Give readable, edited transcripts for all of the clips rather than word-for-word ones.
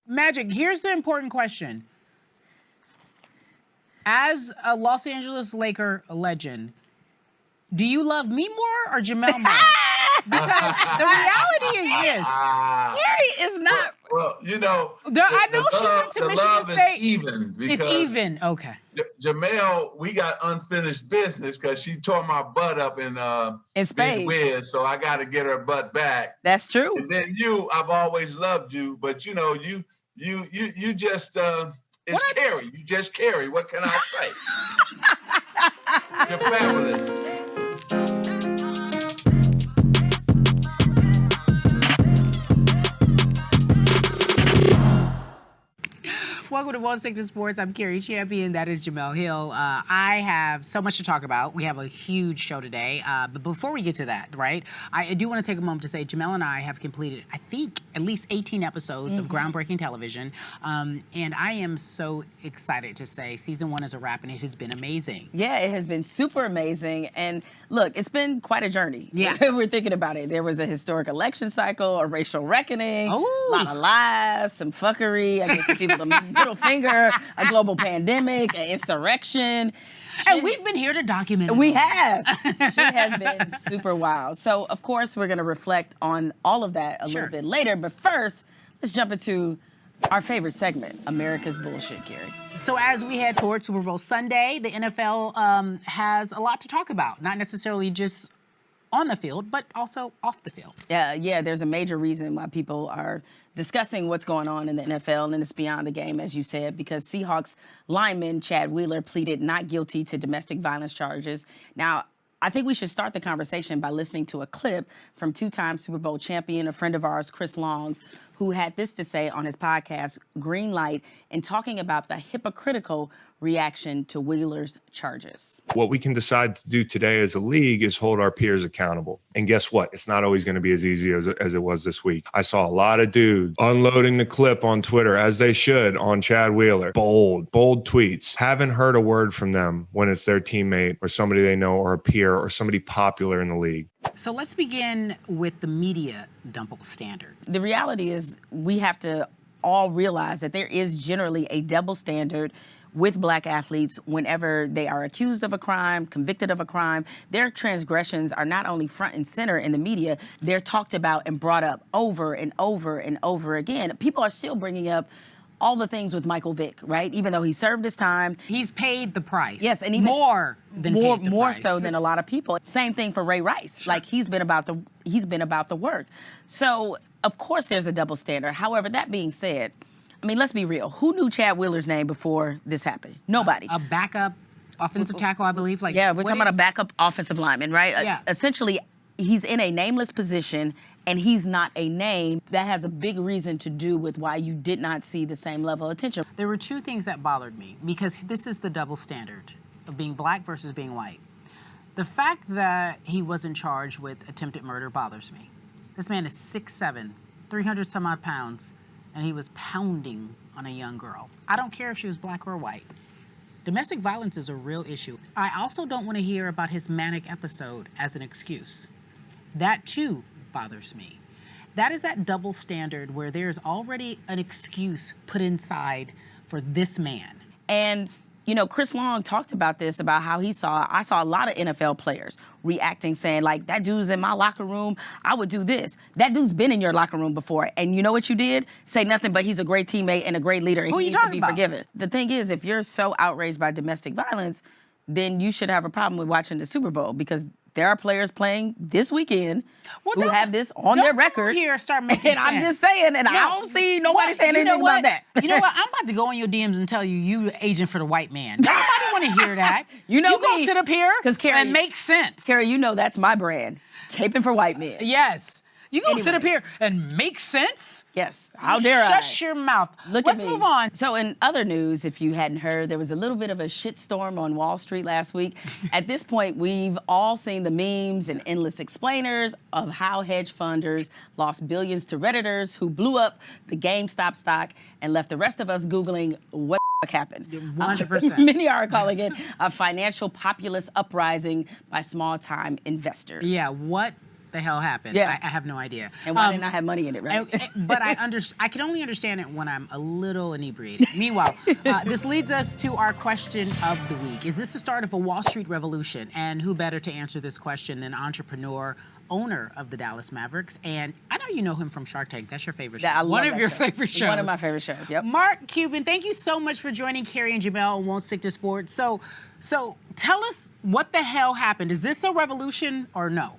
Magic, here's the important question. As a Los Angeles Laker legend, do you love me more or Jemele more? Because the reality is this. Cari is not. Well, I know she went to Michigan State. Is even because it's even. Okay. Jemele, we got unfinished business because she tore my butt up in Spain. Big Wiz, so I got to get her butt back. That's true. And then I've always loved you, but you just it's Cari. You just Cari. What can I say? You're fabulous. Welcome to Wall Street Sports. I'm Cari Champion. That is Jemele Hill. I have so much to talk about. We have a huge show today. But before we get to that, right, I do want to take a moment to say Jemele and I have completed, I think, at least 18 episodes of groundbreaking television. And I am so excited to say season 1 is a wrap, and it has been amazing. Yeah, it has been super amazing. And look, it's been quite a journey. Yeah. We're thinking about it. There was a historic election cycle, a racial reckoning, a lot of lies, some fuckery. I get to people the middle finger, a global pandemic, an insurrection. And we've been here to document it. We have. It has been super wild. So, of course, we're going to reflect on all of that a little bit later. But first, let's jump into our favorite segment, America's Bullshit, Cari. So as we head towards Super Bowl Sunday, the NFL has a lot to talk about, not necessarily just on the field, but also off the field. Yeah, there's a major reason why people are discussing what's going on in the NFL, and it's beyond the game, as you said, because Seahawks lineman Chad Wheeler pleaded not guilty to domestic violence charges. Now, I think we should start the conversation by listening to a clip from two-time Super Bowl champion, a friend of ours, Chris Longs, who had this to say on his podcast, Green Light, and talking about the hypocritical reaction to Wheeler's charges. What we can decide to do today as a league is hold our peers accountable. And guess what? It's not always going to be as easy as it was this week. I saw a lot of dudes unloading the clip on Twitter, as they should, on Chad Wheeler. Bold tweets. Haven't heard a word from them when it's their teammate or somebody they know or a peer or somebody popular in the league. So let's begin with the media double standard. The reality is we have to all realize that there is generally a double standard with black athletes whenever they are accused of a crime, convicted of a crime. Their transgressions are not only front and center in the media, they're talked about and brought up over and over and over again. People are still bringing up all the things with Michael Vick, right? Even though he served his time. He's paid the price. Yes, and even more so than a lot of people. Same thing for Ray Rice. Sure. Like he's been about the work. So of course there's a double standard. However, that being said, I mean, let's be real. Who knew Chad Wheeler's name before this happened? Nobody. A backup offensive tackle, I believe. Yeah, we're talking about a backup offensive lineman, right? Yeah. Essentially, he's in a nameless position, and he's not a name. That has a big reason to do with why you did not see the same level of attention. There were two things that bothered me, because this is the double standard of being black versus being white. The fact that he wasn't charged with attempted murder bothers me. This man is 6'7", 300 some odd pounds, and he was pounding on a young girl. I don't care if she was black or white. Domestic violence is a real issue. I also don't want to hear about his manic episode as an excuse. That too bothers me. That is that double standard where there's already an excuse put inside for this man. And you know, Chris Long talked about this, about how I saw a lot of NFL players reacting, saying, like, that dude's in my locker room, I would do this. That dude's been in your locker room before, and you know what you did? Say nothing, but he's a great teammate and a great leader, and he needs to be forgiven. The thing is, if you're so outraged by domestic violence, then you should have a problem with watching the Super Bowl, because there are players playing this weekend who have this on their record. Here, start making and I'm just saying, and I don't see nobody saying anything about that. You know what? I'm about to go in your DMs and tell you agent for the white man. Nobody want to hear that. You know, you gonna sit up here and make sense. Cari, you know that's my brand. Caping for white men. Yes. You gonna sit up here and make sense? Yes. How dare I? Shut your mouth. Let's move on. So in other news, if you hadn't heard, there was a little bit of a shitstorm on Wall Street last week. At this point, we've all seen the memes and endless explainers of how hedge funders lost billions to Redditors who blew up the GameStop stock and left the rest of us Googling what happened. 100%. Many are calling it a financial populist uprising by small-time investors. Yeah, what the hell happened. Yeah. I have no idea. And why didn't I have money in it, right? But I can only understand it when I'm a little inebriated. Meanwhile, this leads us to our question of the week. Is this the start of a Wall Street revolution? And who better to answer this question than entrepreneur, owner of the Dallas Mavericks, and I know you know him from Shark Tank. That's your favorite show. One of your favorite shows. One of my favorite shows, yep. Mark Cuban, thank you so much for joining Cari and Jemele on Won't Stick to Sports. So tell us what the hell happened. Is this a revolution or no?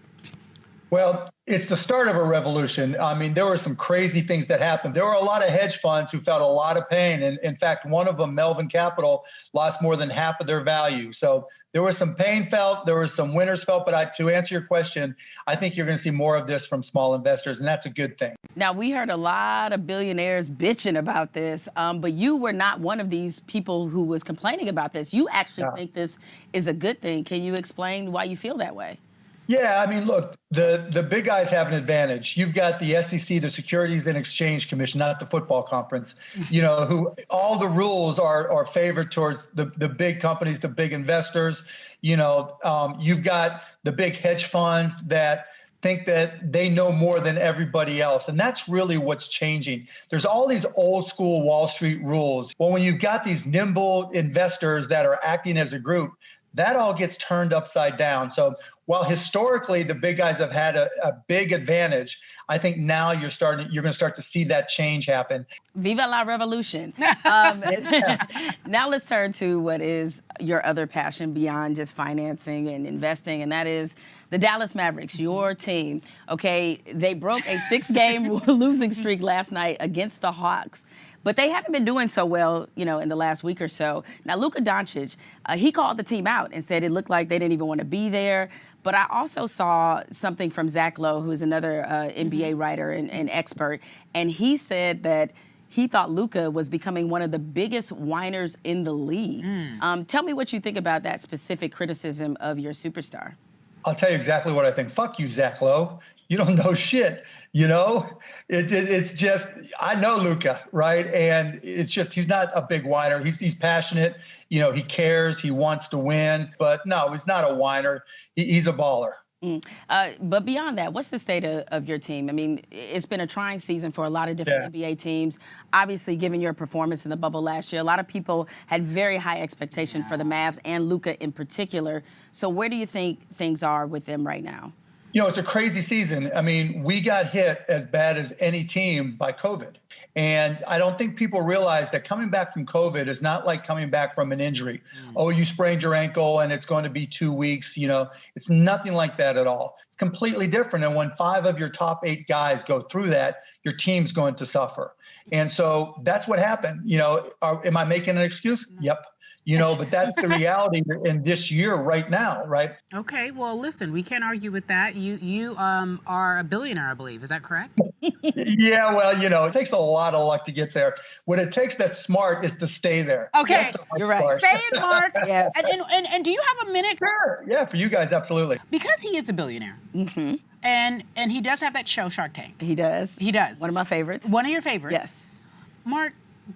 Well, it's the start of a revolution. I mean, there were some crazy things that happened. There were a lot of hedge funds who felt a lot of pain. And in fact, one of them, Melvin Capital, lost more than half of their value. So there was some pain felt, there was some winners felt. But to answer your question, I think you're going to see more of this from small investors, and that's a good thing. Now, we heard a lot of billionaires bitching about this, but you were not one of these people who was complaining about this. You actually think this is a good thing. Can you explain why you feel that way? Yeah, I mean, look, the big guys have an advantage. You've got the SEC, the Securities and Exchange Commission, not the football conference, who all the rules are favored towards the big companies, the big investors. You've got the big hedge funds that think that they know more than everybody else. And that's really what's changing. There's all these old school Wall Street rules. Well, when you've got these nimble investors that are acting as a group, that all gets turned upside down. So while historically the big guys have had a big advantage, I think now you're going to start to see that change happen. Viva la revolution. Now let's turn to what is your other passion beyond just financing and investing, and that is the Dallas Mavericks, your team. Okay, they broke a 6-game losing streak last night against the Hawks. But they haven't been doing so well, in the last week or so. Now, Luka Doncic, he called the team out and said it looked like they didn't even want to be there. But I also saw something from Zach Lowe, who is another NBA writer and expert, and he said that he thought Luka was becoming one of the biggest whiners in the league. Tell me what you think about that specific criticism of your superstar. I'll tell you exactly what I think. Fuck you, Zach Lowe. You don't know shit. It's just, I know Luka, right? And it's just, he's not a big whiner. He's passionate. He cares. He wants to win. But no, he's not a whiner. He's a baller. But beyond that, what's the state of your team? I mean, it's been a trying season for a lot of different NBA teams. Obviously, given your performance in the bubble last year, a lot of people had very high expectation for the Mavs and Luka in particular. So where do you think things are with them right now? It's a crazy season. I mean, we got hit as bad as any team by COVID. And I don't think people realize that coming back from COVID is not like coming back from an injury. Oh, you sprained your ankle and it's going to be 2 weeks. It's nothing like that at all. It's completely different. And when 5 of your top 8 guys go through that, your team's going to suffer. And so that's what happened. Am I making an excuse? Yep. But that's the reality in this year right now, right? Okay, well, listen, we can't argue with that. You are a billionaire, I believe. Is that correct? Yeah, well, it takes a lot of luck to get there. What it takes that's smart is to stay there. Okay, you're right. Say it, Mark. Yes. And do you have a minute? Sure. Yeah, for you guys, absolutely. Because he is a billionaire. Mm-hmm. And he does have that show, Shark Tank. He does. He does. One of my favorites. One of your favorites. Yes. Mark,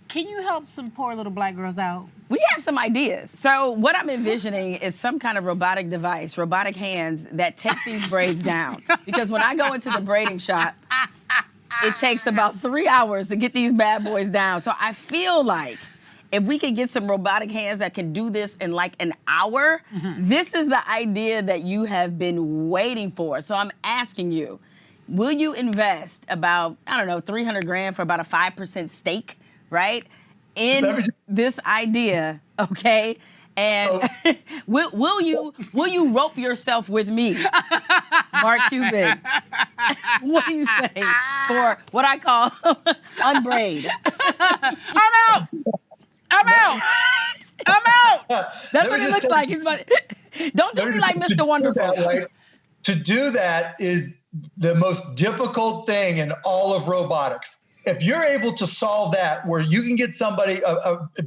can you help some poor little black girls out? We have some ideas. So what I'm envisioning is some kind of robotic device, robotic hands that take these braids down. Because when I go into the braiding shop, it takes about 3 hours to get these bad boys down. So I feel like if we could get some robotic hands that can do this in like an hour, this is the idea that you have been waiting for. So I'm asking you, will you invest about, $300 grand for about a 5% stake, right? In this idea, okay? And will you rope yourself with me, Mark Cuban? What do you say for what I call unbraid? I'm out. That's what it looks like. He's about. Don't do me like Mr. Wonderful. To do that is the most difficult thing in all of robotics. If you're able to solve that, where you can get somebody,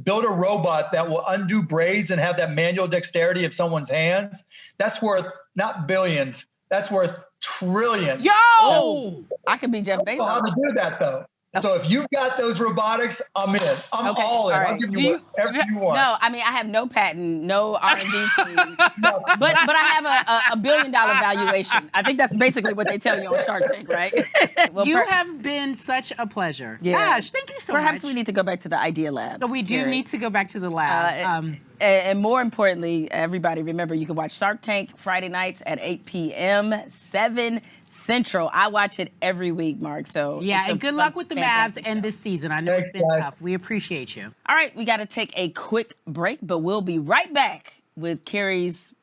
build a robot that will undo braids and have that manual dexterity of someone's hands, that's worth not billions, that's worth trillions. Yo! I could be Jeff Bezos. How to do that, though? So if you've got those robotics, I'm in. I'm Okay, all in. all I'll right. give you whatever you want. No, I mean, I have no patent, no R&D team, but I have a $1 billion valuation. I think that's basically what they tell you on Shark Tank, right? Well, You have been such a pleasure. Yeah. Gosh, thank you so much. Perhaps we need to go back to the Idea Lab. So we do Cari. need to go back to the lab. And more importantly, everybody remember, you can watch Shark Tank Friday nights at 8 p.m., 7 Central. I watch it every week, Mark. So yeah, and good luck with the Mavs and this season. I know it's been tough. We appreciate you. All right, we got to take a quick break, but we'll be right back with Cari's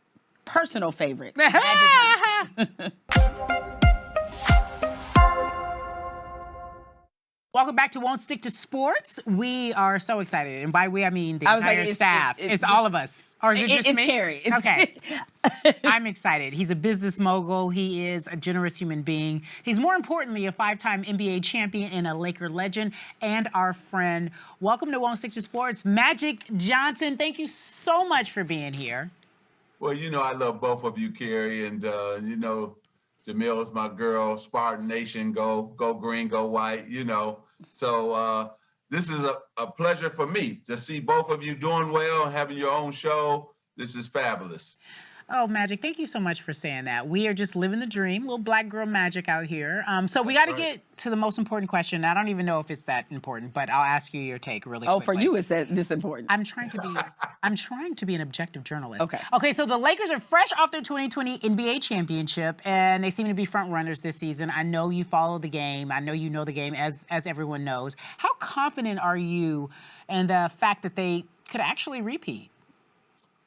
personal favorite, Magic. Welcome back to Won't Stick to Sports. We are so excited. And by we, I mean the entire staff. It's all of us. Or is it just me? It's Cari. Okay. I'm excited. He's a business mogul. He is a generous human being. He's more importantly a 5-time NBA champion and a Laker legend and our friend. Welcome to Won't Stick to Sports, Magic Johnson. Thank you so much for being here. Well, you know, I love both of you, Cari, and you know, Jemele is my girl. Spartan Nation, go green, go white. You know, so this is a pleasure for me to see both of you doing well, having your own show. This is fabulous. Oh, Magic, thank you so much for saying that. We are just living the dream, little black girl magic out here. So we got to get to the most important question. I don't even know if it's that important, but I'll ask you your take really quickly. Oh, for you, is that this important? I'm trying to be an objective journalist. Okay, so the Lakers are fresh off their 2020 NBA championship, and they seem to be front runners this season. I know you follow the game. I know you know the game, as everyone knows. How confident are you in the fact that they could actually repeat?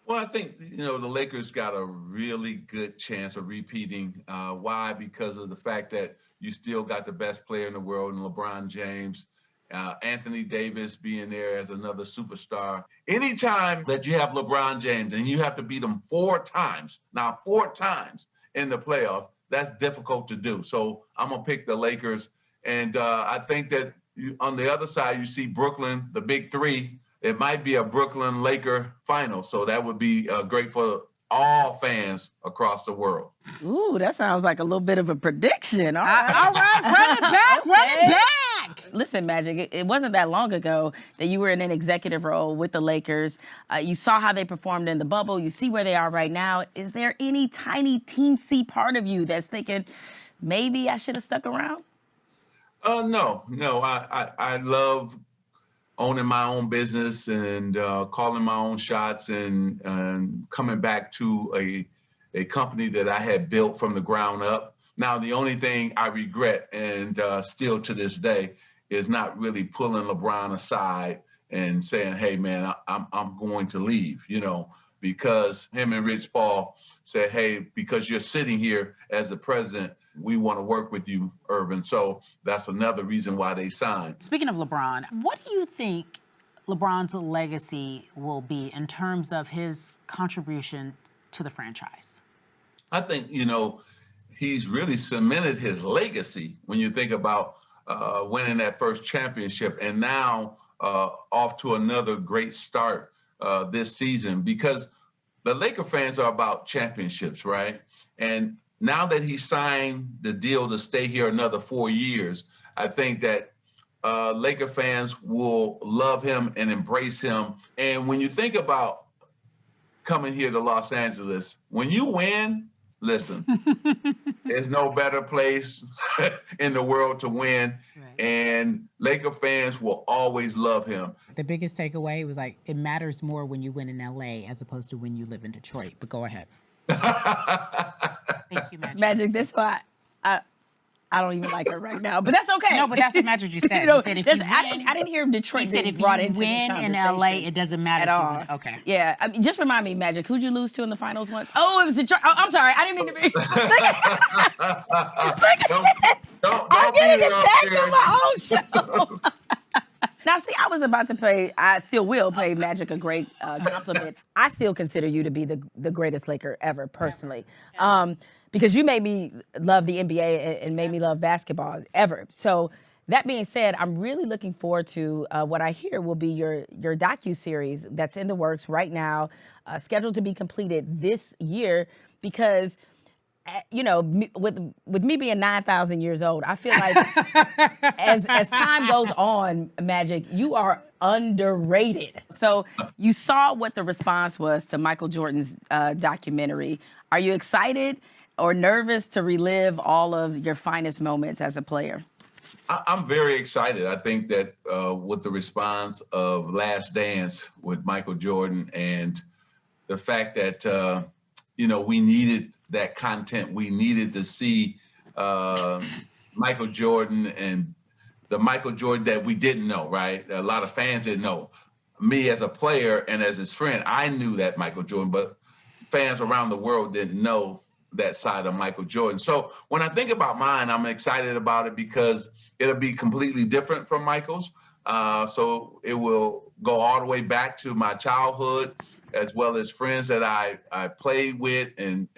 Well, I think, you know, the Lakers got a really good chance of repeating. Why? Because of the fact that you still got the best player in the world in LeBron James, Anthony Davis being there as another superstar. Anytime that you have LeBron James and you have to beat him 4 times in the playoffs, that's difficult to do. So I'm going to pick the Lakers. And I think that on the other side, you see Brooklyn, the big three. It might be a Brooklyn Laker final. So that would be great for all fans across the world. Ooh, that sounds like a little bit of a prediction. All right, all right, run it back, run it back. Listen, Magic, it wasn't that long ago that you were in an executive role with the Lakers. You saw how they performed in the bubble. You see where they are right now. Is there any tiny, teensy part of you that's thinking, maybe I should have stuck around? No. I love owning my own business and calling my own shots and coming back to a company that I had built from the ground up. Now, the only thing I regret, and still to this day, is not really pulling LeBron aside and saying, hey, man, I'm going to leave, you know, because him and Rich Paul said, hey, because you're sitting here as the president, we want to work with you, Urban. So that's another reason why they signed. Speaking of LeBron, what do you think LeBron's legacy will be in terms of his contribution to the franchise? I think, you know, he's really cemented his legacy when you think about winning that first championship and now off to another great start this season, because the Laker fans are about championships, right? And now that he signed the deal to stay here another 4 years, I think that Laker fans will love him and embrace him. And when you think about coming here to Los Angeles, when you win, listen, there's no better place in the world to win. Right. And Laker fans will always love him. The biggest takeaway was like, it matters more when you win in LA as opposed to when you live in Detroit. But go ahead. Thank you, Magic. Magic, that's why I don't even like her right now, but that's okay. No, but that's what Magic just said. You know, he said if you win, I didn't hear Detroit he said if brought you into win this in LA, it doesn't matter at all. Okay. Yeah, I mean, just remind me, Magic, who'd you lose to in the finals once? Oh, it was Detroit. Oh, I'm sorry, I didn't mean to be. I'm getting attacked on my own show. Now, see, I was about to pay, I still will pay Magic a great compliment. I still consider you to be the greatest Laker ever, personally. Because you made me love the NBA and made me love basketball ever. So that being said, I'm really looking forward to what I hear will be your docuseries that's in the works right now, scheduled to be completed this year, because you know, with me being 9,000 years old, I feel like as time goes on, Magic, you are underrated. So you saw what the response was to Michael Jordan's documentary. Are you excited or nervous to relive all of your finest moments as a player? I'm very excited. I think that with the response of Last Dance with Michael Jordan and the fact that, you know, we needed that content. We needed to see Michael Jordan and the Michael Jordan that we didn't know, right? A lot of fans didn't know. Me as a player and as his friend, I knew that Michael Jordan, but fans around the world didn't know that side of Michael Jordan. So when I think about mine, I'm excited about it because it'll be completely different from Michael's. So it will go all the way back to my childhood, as well as friends that I played with and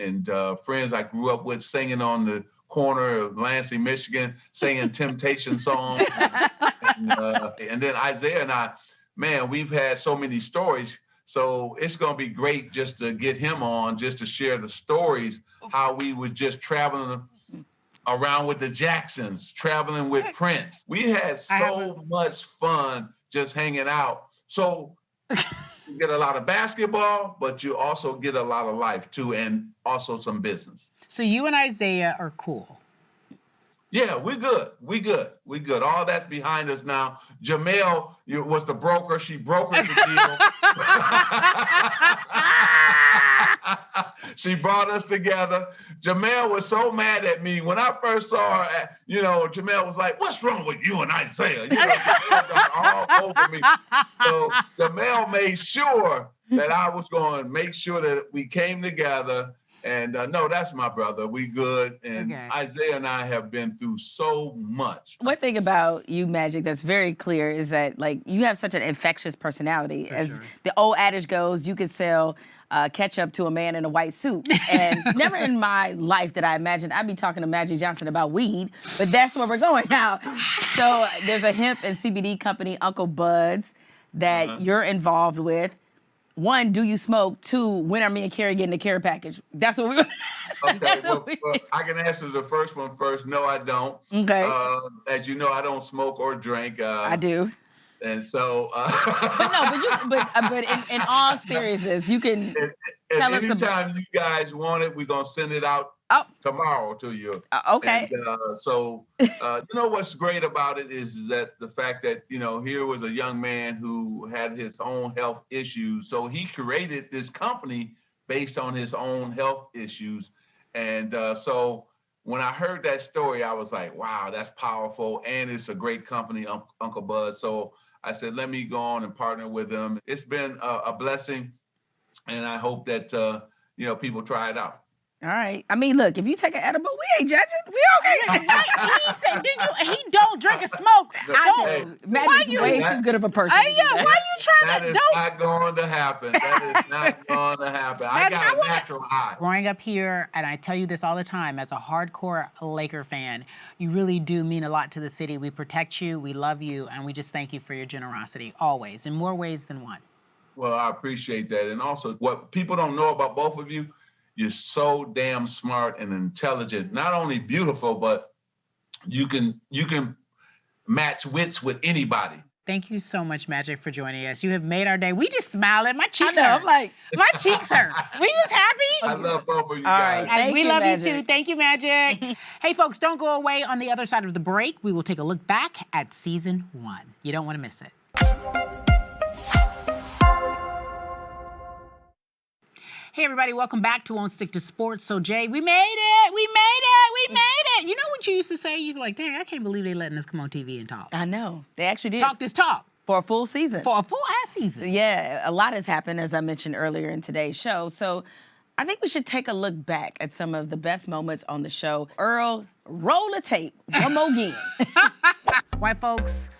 friends I grew up with singing on the corner of Lansing, Michigan, singing Temptation songs. And then Isaiah and I, man, we've had so many stories. So it's going to be great just to get him on, just to share the stories, how we were just traveling around with the Jacksons, traveling with Prince. We had so much fun just hanging out. So you get a lot of basketball, but you also get a lot of life too, and also some business. So you and Isaiah are cool. Yeah, we're good. We good. We good. All that's behind us now. Jemele was the broker. She brokered the deal. She brought us together. Jemele was so mad at me. When I first saw her, you know, Jemele was like, "What's wrong with you and Isaiah?" You know, Jemele got all over me. So Jemele made sure that I was going to make sure that we came together. And no, that's my brother. We good. And Isaiah and I have been through so much. One thing about you, Magic, that's very clear is that, like, you have such an infectious personality. As the old adage goes, you could sell ketchup to a man in a white suit. And never in my life did I imagine I'd be talking to Magic Johnson about weed, but that's where we're going now. So there's a hemp and CBD company, Uncle Bud's, that you're involved with. One, do you smoke? Two, when are me and Cari getting the care package? That's what we're Okay, well, I can answer the first one first. No, I don't. Okay. As you know, I don't smoke or drink. I do. And so, but in all seriousness, you can tell us. Anytime you guys want it, we're gonna send it out tomorrow to you. Okay. And, you know what's great about it is that the fact that, you know, here was a young man who had his own health issues. So he created this company based on his own health issues. And so when I heard that story, I was like, wow, that's powerful. And it's a great company, Uncle Bud. So I said, let me go on and partner with them. It's been a blessing. And I hope that, you know, people try it out. All right. I mean, look, if you take an edible, we ain't judging. We okay. He said, he don't drink and smoke. I know. Magic's way too good of a person. Why you trying to? That is not going to happen. That is not going to happen. I got a natural high. Growing up here, and I tell you this all the time, as a hardcore Laker fan, you really do mean a lot to the city. We protect you, we love you, and we just thank you for your generosity, always, in more ways than one. Well, I appreciate that. And also, what people don't know about both of you, you're so damn smart and intelligent. Not only beautiful, but you can match wits with anybody. Thank you so much, Magic, for joining us. You have made our day. We just smiling. My cheeks hurt. I'm like, my cheeks hurt. We just happy. I love both of you All guys. right, We love you too. Thank you, Magic. Hey, folks, don't go away. On the other side of the break, we will take a look back at season 1. You don't want to miss it. Hey, everybody, welcome back to Won't Stick to Sports. So, Jay, we made it. We made it. We made it. You know what you used to say? You'd be like, dang, I can't believe they letting us come on TV and talk. I know. They actually did. Talk this talk. For a full season. For a full-ass season. Yeah, a lot has happened, as I mentioned earlier in today's show. So I think we should take a look back at some of the best moments on the show. Earl, roll the tape one more again. White folks,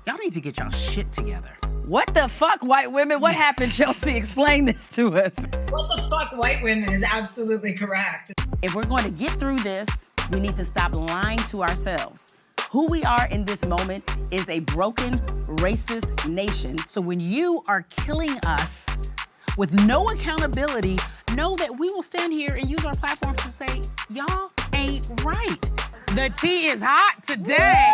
y'all need to get y'all shit together. What the fuck, white women? What happened, Chelsea? Explain this to us. What the fuck, white women is absolutely correct. If we're going to get through this, we need to stop lying to ourselves. Who we are in this moment is a broken, racist nation. So when you are killing us with no accountability, know that we will stand here and use our platforms to say, y'all ain't right. The tea is hot today.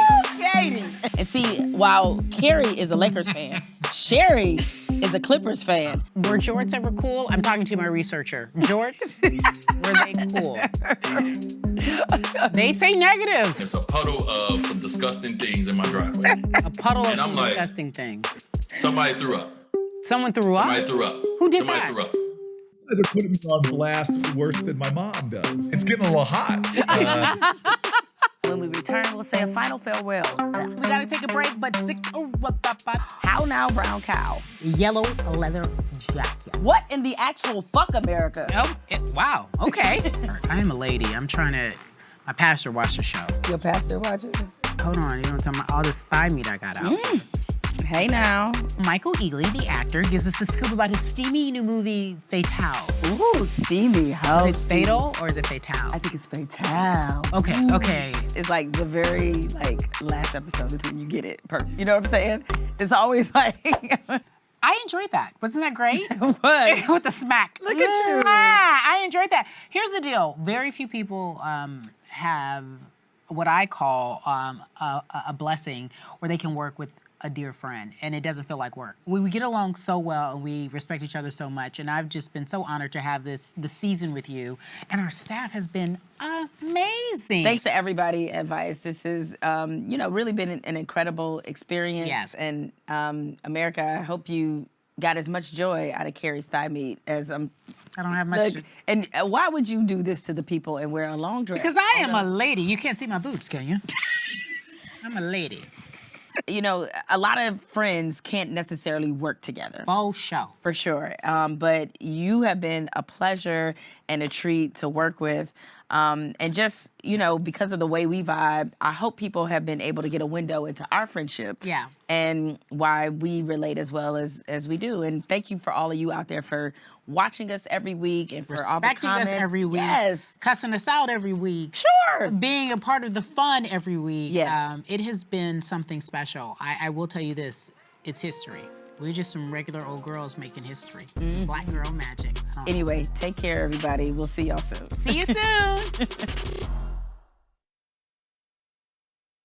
Katie. And see, while Cari is a Lakers fan, Sherry is a Clippers fan. Were jorts ever cool? I'm talking to my researcher. Jorts, were they cool? They say negative. It's a puddle of some disgusting things in my driveway. A puddle of And I'm some like, disgusting things. Somebody threw up. Someone threw up? Somebody threw up. Who did Somebody that? threw up. They're putting me on blast worse than my mom does. It's getting a little hot. When we return, we'll say a final farewell. We gotta take a break, but stick. How now, brown cow? Yellow leather jacket. What in the actual fuck, America? Oh, wow. Okay. I am a lady. I'm trying to. My pastor watched the show. Your pastor watches? Hold on. You know what I'm talking about? All this thigh meat I got out. Hey now. Michael Ealy, the actor, gives us the scoop about his steamy new movie, Fatale. Ooh, steamy. How Is it fatal or is it fatale? I think it's fatale. Okay, okay. It's like the very last episode is when you get it. You know what I'm saying? It's always like. I enjoyed that. Wasn't that great? What? With the smack. Look at you. I enjoyed that. Here's the deal. Very few people have what I call a blessing where they can work with a dear friend and it doesn't feel like work. We get along so well and we respect each other so much, and I've just been so honored to have the season with you, and our staff has been amazing. Thanks to everybody at Vice. This has really been an incredible experience. Yes. And America, I hope you got as much joy out of Cari's thigh meat as I don't have much. And why would you do this to the people and wear a long dress? Because I am a lady. You can't see my boobs, can you? I'm a lady. You know, a lot of friends can't necessarily work together. Full show. For sure. But you have been a pleasure and a treat to work with. And just, because of the way we vibe, I hope people have been able to get a window into our friendship. Yeah. And why we relate as well as we do. And thank you for all of you out there for watching us every week and for all the Respecting comments. us every week. Yes. Cussing us out every week. Sure. Being a part of the fun every week. Yes. It has been something special. I will tell you this. It's history. We're just some regular old girls making history. It's Black girl magic. Anyway, take care, everybody. We'll see y'all soon. See you soon.